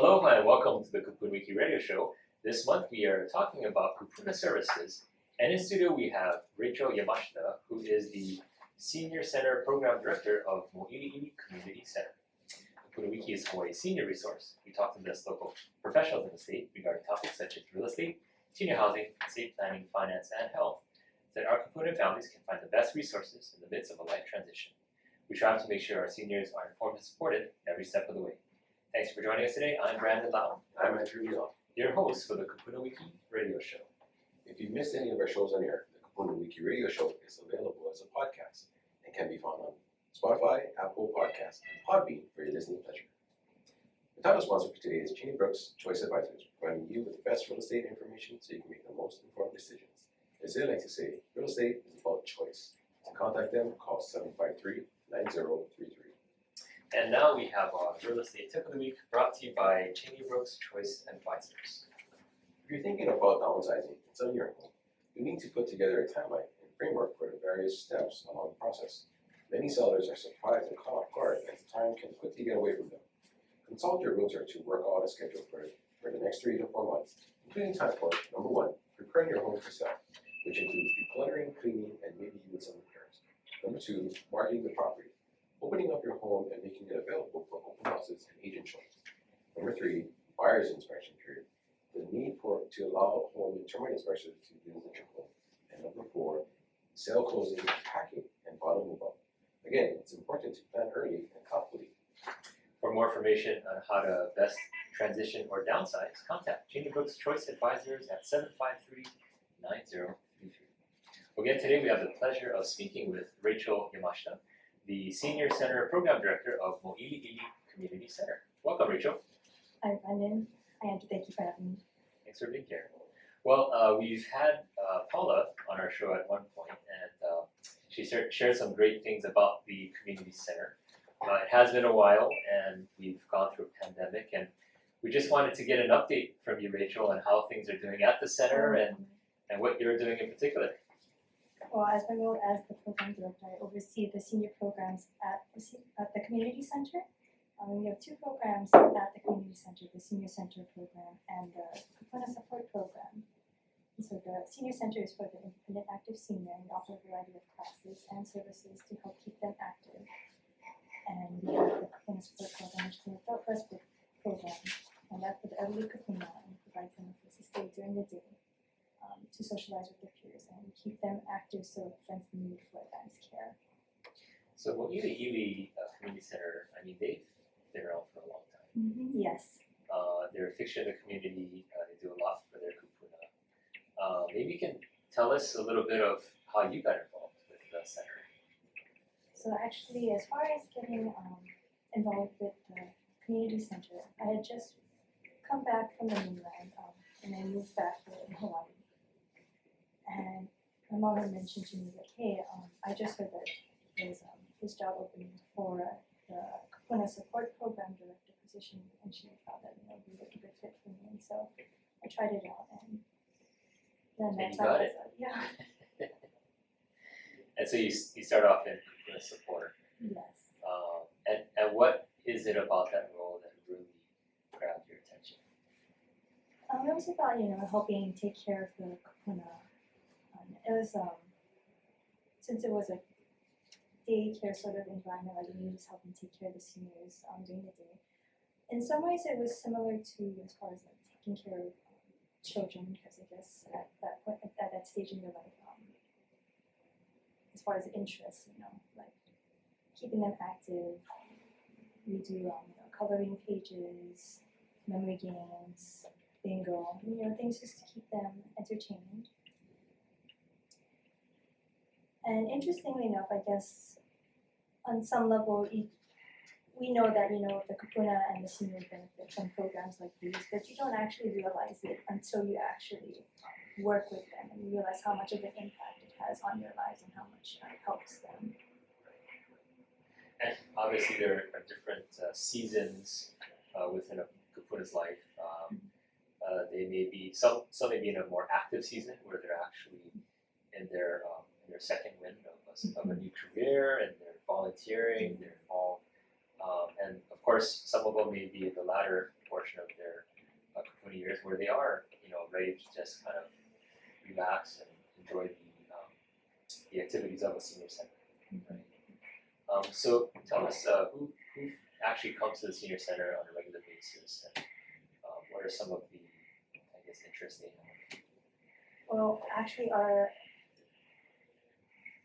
Aloha and welcome to the Kupuna Wiki Radio Show. This month we are talking about Kupuna services, and in studio we have Rachel Yamashita, who is the Senior Center Program Director of Moiliili Community Center. Kupuna Wiki is Hawaii's senior resource. We talk to the best local professionals in the state regarding topics such as real estate, senior housing, estate planning, finance, and health, so that our Kupuna families can find the best resources in the midst of a life transition. We strive to make sure our seniors are informed and supported every step of the way. Thanks for joining us today. I'm Brandon Lau. I'm Andrew Leon, your host for the Kupuna Wiki Radio Show. If you missed any of our shows on air, the Kupuna Wiki Radio Show is available as a podcast and can be found on Spotify, Apple Podcasts, and Podbean for your listening pleasure. The title sponsor for today is Cheney Brooks Choice Advisors, providing you with the best real estate information so you can make the most informed decisions. As they like to say, real estate is about choice. To contact them, call 753-9033. And now we have our real estate tip of the week brought to you by Cheney Brooks Choice Advisors. If you're thinking about downsizing and selling your home, you need to put together a timeline and framework for the various steps along the process. Many sellers are surprised and caught off guard as time can quickly get away from them. Consult your realtor to work out a schedule for the next 3 to 4 months, including time for, number 1, preparing your home for sale, which includes decluttering, cleaning, and maybe even some repairs. Number 2, marketing the property, opening up your home and making it available for open houses and agent showings. Number 3, buyer's inspection period, the need to allow home and termite inspectors to visit your home. And number 4, sale closing, packing, and final move up. Again, it's important to plan early and thoughtfully. For more information on how to best transition or downsize, contact Cheney Brooks Choice Advisors at 753-9033. Again, today we have the pleasure of speaking with Rachel Yamashita, the Senior Center Program Director of Moiliili Community Center. Welcome, Rachel. Hi, Brandon. Hi, Andrew. Thank you for having me. Thanks for being here. Well, we've had Paula on our show at one point, and she shared some great things about the community center. It has been a while, and we've gone through a pandemic, and we just wanted to get an update from you, Rachel, on how things are doing at the center and what you're doing in particular. Well, as my role as the program director, I oversee the senior programs at the community center. We have 2 programs at the community center, the senior center program and the Kupuna support program. And so the senior center is for the independent active senior, and we offer a variety of classes and services to help keep them active. And we have the Kupuna support program, which is an adult respite program, and that's for the elderly Kupuna, and provides them with a stay during the day to socialize with their peers and keep them active so it prevents the need for advanced care. So Moiliili Community Center, I mean, they've been around for a long time. Yes. They're a fixture in the community. They do a lot for their kupuna. Maybe you can tell us a little bit of how you got involved with the center. So actually, as far as getting involved with the community center, I had just come back from the mainland and I moved back here in Hawaii. And my mom had mentioned to me that, hey, I just heard that there's this job opening for the Kupuna support program director position, and she thought that it would be a good fit for me, and so I tried it out, and then that's how got I it. yeah. And so you start off in Kupuna support. Yes. And what is it about that role that really grabbed your attention? It was about helping take care of the Kupuna. It was since it was a daycare sort of environment, like you just helping take care of the seniors during the day. In some ways, it was similar to as far as like taking care of children, because I guess at that point, at that stage in their life, as far as interests, like keeping them active. We do coloring pages, memory games, bingo, things just to keep them entertained. And interestingly enough, I guess on some level, we know that the Kupuna and the seniors benefit from programs like these, but you don't actually realize it until you actually work with them and you realize how much of an impact it has on their lives and how much it helps them. And obviously there are different seasons within a Kupuna's life. They may be some may be in a more active season where they're actually in their second wind of a new career, and they're volunteering, they're involved And of course, some of them may be in the latter portion of their kapuni years where they are, ready to just kind of relax and enjoy the activities of a senior center. Right? So tell us who actually comes to the senior center on a regular basis, and what are some of the, I guess, interests they have? Well, actually, our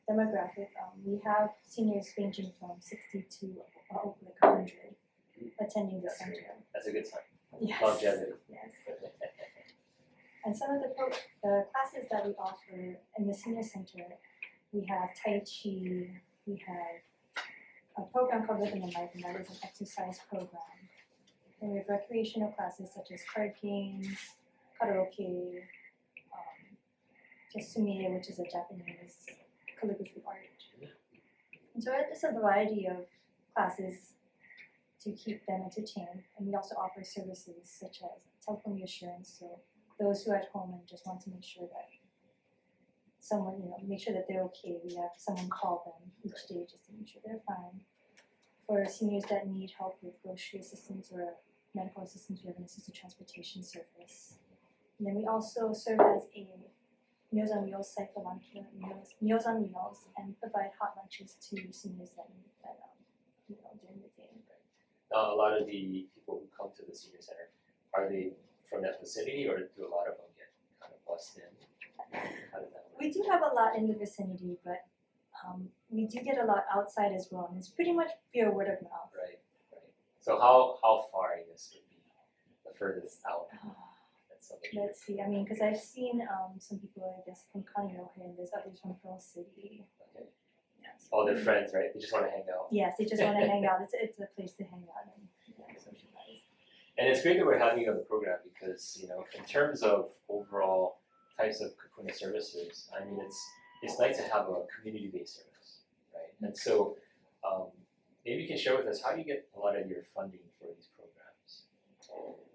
demographic, we have seniors ranging from 60 to like 100 attending the That's center. great. That's a good sign. Yes. Longevity. Yes. And some of the classes that we offer in the senior center, we have Tai Chi, we have a program called Rhythm and Life, and that is an exercise program. And we have recreational classes such as card games, karaoke, just sumie, which is a Japanese calligraphy art. And so it's a variety of classes to keep them entertained, and we also offer services such as telephone reassurance, so those who are at home and just want to make sure that someone, make sure that they're okay, we have someone call them each day just to make sure they're fine. For seniors that need help with grocery assistance or medical assistance, we have an assisted transportation service. And then we also serve as a Meals on Wheels site for Meals on Wheels, and provide hot lunches to seniors that need that during the day. Now, a lot of the people who come to the senior center, are they from that vicinity, or do a lot of them get kind of bussed in? How does that work? We do have a lot in the vicinity, but we do get a lot outside as well, and it's pretty much via word of mouth. Right. So how far, I guess, would be the furthest out? That's something. Let's see, because I've seen some people, I guess, from Kaneohe, and there's others from Pearl City. Okay. Yes. All their friends, right? They just want to hang out. Yes, they just want to hang out. It's a place to hang out and socialize. And it's great that we're having you on the program because, in terms of overall types of kapuna services, it's nice to have a community-based service, right? And so maybe you can share with us how you get a lot of your funding for these programs.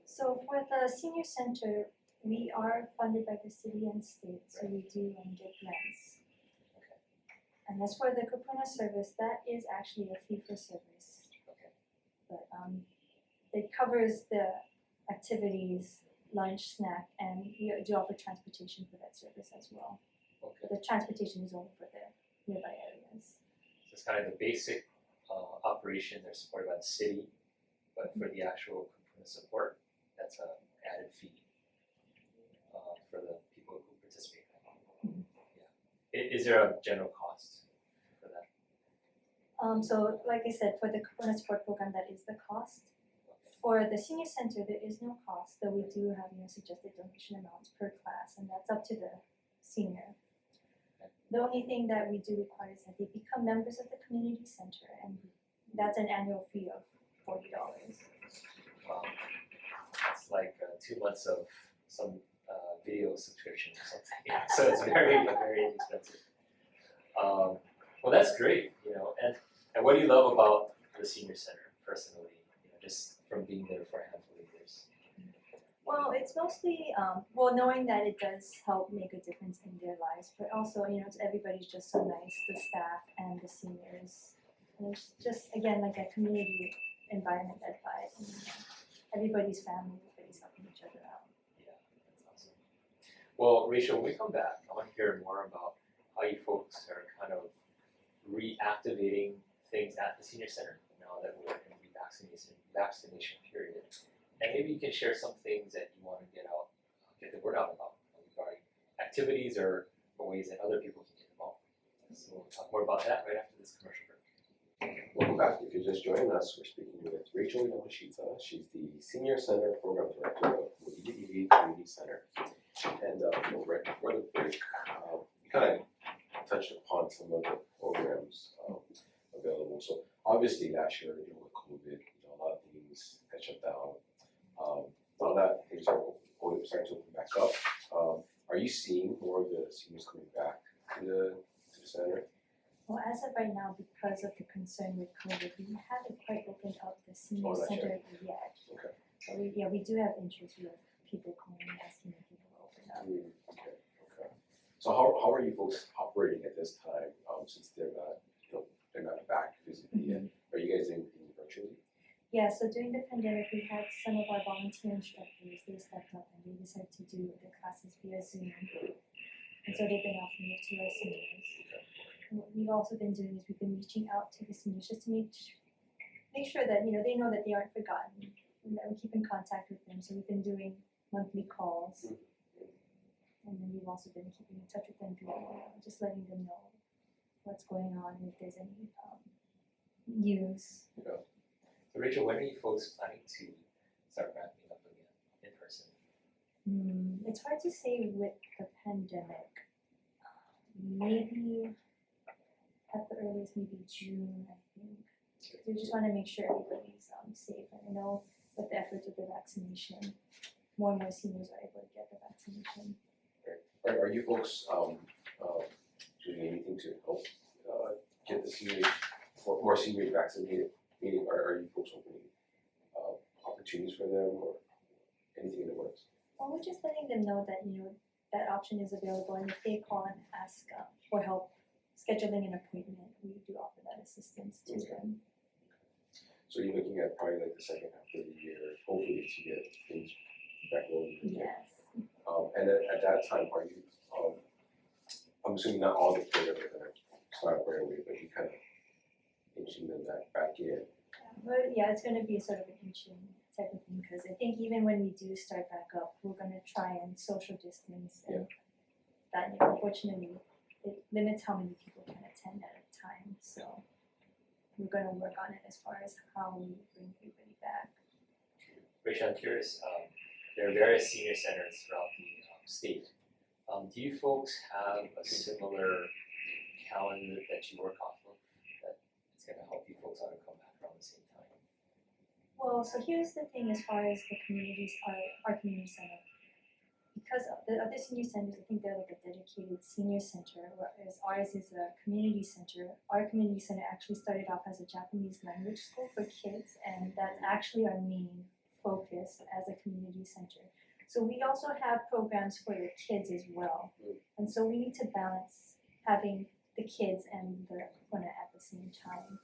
So for the senior center, we are funded by the city and state, so we do get grants. Okay. And as for the kapuna service, that is actually a fee for service. Okay. But it covers the activities, lunch, snack, and we do offer transportation for that service as well. Okay. The transportation is only for the nearby areas. So it's kind of the basic operation. They're supported by the city, but for the actual kapuna support, that's an added fee for the people who participate. Mhm. Yeah. Is there a general cost for that? So like I said, for the kapuna support program, that is the cost. For the senior center, there is no cost, though we do have suggested donation amounts per class, and that's up to the senior. The only thing that we do require is that they become members of the community center, and that's an annual fee of $40. Wow. It's like 2 months of some video subscription or something. So it's very, very expensive. Well, that's great, and what do you love about the senior center personally? Just from being there for a handful of years. Well, it's mostly knowing that it does help make a difference in their lives, but also everybody's just so nice, the staff and the seniors. And it's just again like a community environment that vibe. And, everybody's family, everybody's helping each other out. Yeah, that's awesome. Well, Rachel, when we come back, I want to hear more about how you folks are kind of reactivating things at the senior center now that we're in the vaccination period. And maybe you can share some things that you want to get the word out about regarding activities or ways that other people can get involved. So we'll talk more about that right after this commercial break. Welcome back. If you're just joining us, we're speaking with Rachel Yamashita. She's the Senior Center Program Director of Moiliili Community Center. And right before the break, we kind of touched upon some of the programs available. So obviously last year, with COVID, a lot of things had shut down. Now that things are starting to open back up, are you seeing more of the seniors coming back to the center? Well, as of right now, because of the concern with COVID, we haven't quite opened up the senior not center yet. Okay. But we do have interest. We have people calling and asking if people will open up. Okay. So how are you folks operating at this time? Since they're not back physically yet, are you guys doing things virtually? Yeah, so during the pandemic, we had some of our volunteer instructors, they stepped up and they decided to do the classes via Zoom. And so they've been offering it to our seniors. And what we've also been doing is we've been reaching out to the seniors just to make sure that, they know that they aren't forgotten and that we keep in contact with them. So we've been doing monthly calls. And then we've also been keeping in touch with them via email, just letting them know what's going on and if there's any news. So Rachel, when are you folks planning to start ramping up again in person? It's hard to say with the pandemic. Maybe at the earliest, maybe June, I think. We just want to make sure everybody's safe. And I know with the efforts of the vaccination, more and more seniors are able to get the vaccination. Are you folks doing anything to help get the seniors, more seniors vaccinated? Meaning, are you folks opening opportunities for them or anything in the works? Well, we're just letting them know that that option is available, and if they call and ask for help scheduling an appointment, we do offer that assistance to them. So you're looking at probably like the second half of the year, hopefully to get things back rolling again. Yes. And then at that time, are you, I'm assuming not all the kids are gonna start right away, but you kind of inching them back in. But yeah, it's going to be sort of an inching type of thing because I think even when we do start back up, we're going to try and social distance, and that unfortunately it limits how many people can attend at a time. So we're going to work on it as far as how we bring everybody back. Rachel, I'm curious. There are various senior centers throughout the state. Do you folks have a similar calendar that you work off of that is going to help you folks out to come back around the same time? Well, so here's the thing as far as the communities, our community center. Because the other senior centers, I think they're like a dedicated senior center, whereas ours is a community center. Our community center actually started off as a Japanese language school for kids, and that's actually our main focus as a community center. So we also have programs for the kids as well. And so we need to balance having the kids and the Kupuna at the same time.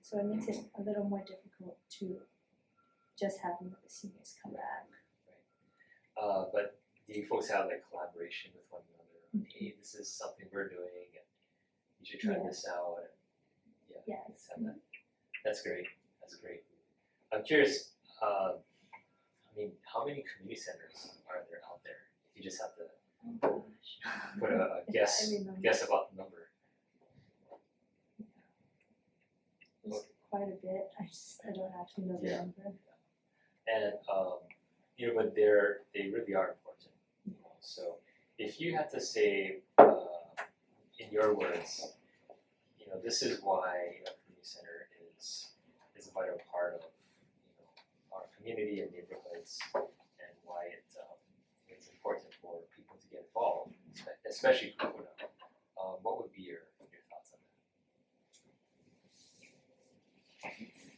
So it makes it a little more difficult to just having the seniors come back. Right. But do you folks have like collaboration with one another? Hey, this is something we're doing, and you should try this out. And Yes. that. That's great. That's great. I'm curious. How many community centers are there out there? If you just have to put a guess about the number. There's quite a bit. I don't actually know the number. And but they really are important. So if you had to say in your words, this is why a community center is a vital part of our community and neighborhoods, and why it's important for people to get involved, especially Kupuna. What would be your thoughts on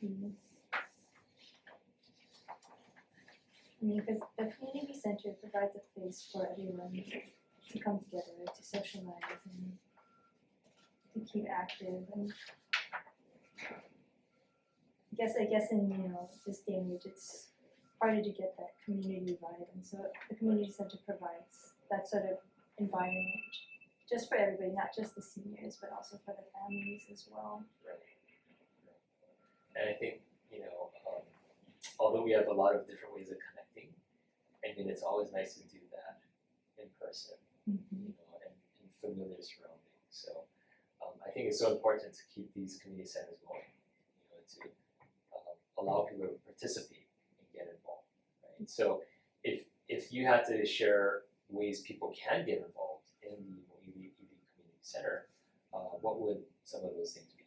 that? Because the community center provides a place for everyone to come together, to socialize, and to keep active. And I guess in this day and age, it's harder to get that community vibe, and so the community center provides that sort of environment just for everybody, not just the seniors, but also for the families as well. Right. And I think although we have a lot of different ways of connecting, it's always nice to do that in person, and in familiar surroundings. So I think it's so important to keep these community centers going, to allow people to participate and get involved, right? So if you had to share ways people can get involved in the Moiliili Community Center, what would some of those things be?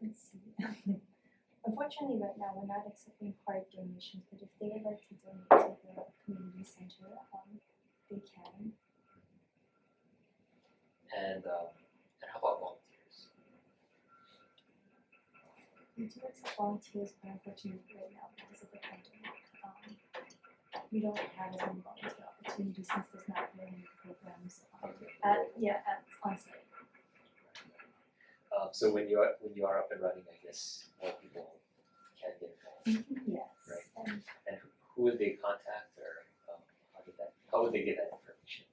Let's see. Unfortunately, right now we're not accepting hard donations, but if they would like to donate to the community center, they can. And how about volunteers? We do accept volunteers, but unfortunately right now because of the pandemic, we don't have as many volunteer opportunities since there's not very many programs on site. So when you are up and running, I guess more people can get involved. Yes. Right. And Who would they contact, or how would they get that information?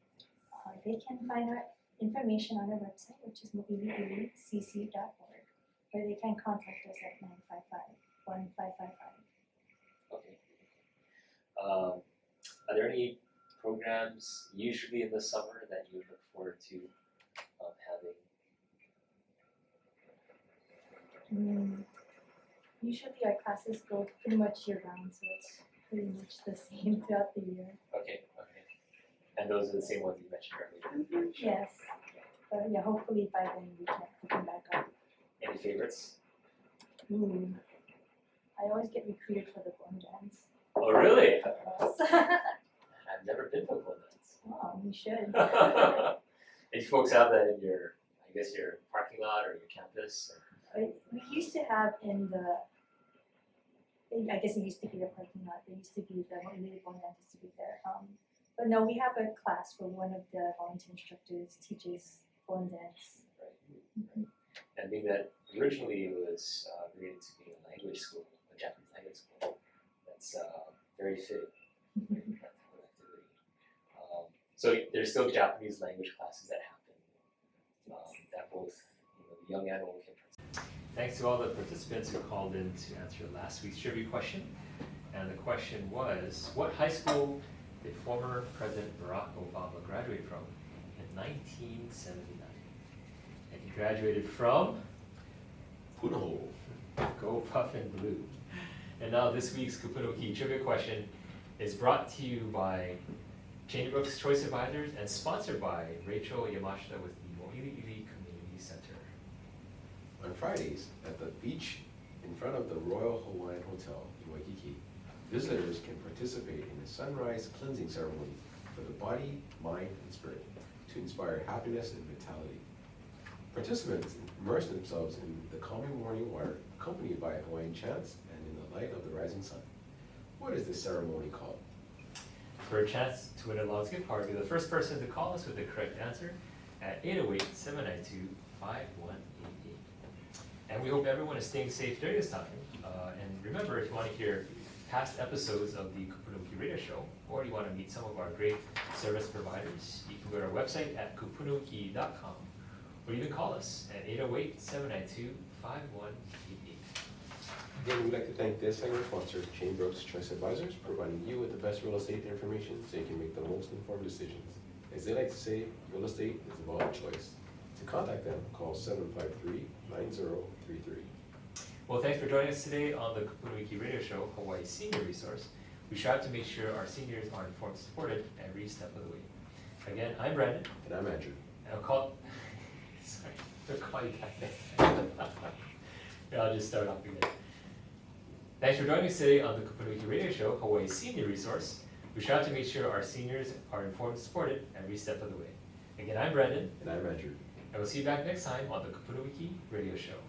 they can find our information on our website, which is moiliilicc.org, or they can contact us at 955-1555. Okay. Are there any programs usually in the summer that you look forward to having? Usually our classes go pretty much year round, so it's pretty much the same throughout the year. Okay. And those are the same ones you mentioned earlier. Yes. But yeah, hopefully by then we can pick them back up. Any favorites? I always get recruited for the bone dance. Oh, really? Yes. I've never been to a bone dance. Oh, you should. And you folks have that in your parking lot or your campus? We used to have in I guess it used to be the parking lot. There used to be the Moiliili bone dance used to be there. But no, we have a class where one of the volunteer instructors teaches bone dance. Right. And being that originally it was related to being a language school, a Japanese language school, that's very fitting for that type of activity. So there's still Japanese language classes that happen that both young and old can participate. Thanks to all the participants who called in to answer last week's trivia question. And the question was, what high school did former President Barack Obama graduate from in 1979? And he graduated from Punahou. Go Puff and Blue. And now this week's Kupunoki trivia question is brought to you by Chainbrooks Choice Advisors and sponsored by Rachel Yamashita with the Moiliili Community Center. On Fridays, at the beach in front of the Royal Hawaiian Hotel in Waikiki, visitors can participate in a sunrise cleansing ceremony for the body, mind, and spirit to inspire happiness and vitality. Participants immerse themselves in the calming morning water, accompanied by Hawaiian chants and in the light of the rising sun. What is this ceremony called? For a chance to win a Law's gift card, be the first person to call us with the correct answer at 808-792-5188. And we hope everyone is staying safe during this time. And remember, if you want to hear past episodes of the Kupunoki Radio Show, or you want to meet some of our great service providers, you can go to our website at kupunoki.com, or even call us at 808-792-5188. Again, we'd like to thank this segment sponsor, Chainbrooks Choice Advisors, providing you with the best real estate information so you can make the most informed decisions. As they like to say, real estate is about choice. To contact them, call 753-9033. Well, thanks for joining us today on the Kupunoki Radio Show, Hawaii's senior resource. We strive to make sure our seniors are informed and supported every step of the way. Again, I'm Brandon. And I'm Andrew. And I'll call... Sorry, I'll call you back then. Yeah, I'll just start off again. Thanks for joining us today on the Kupunoki Radio Show, Hawaii's senior resource. We strive to make sure our seniors are informed and supported every step of the way. Again, I'm Brandon. And I'm Andrew. And we'll see you back next time on the Kupunoki Radio Show.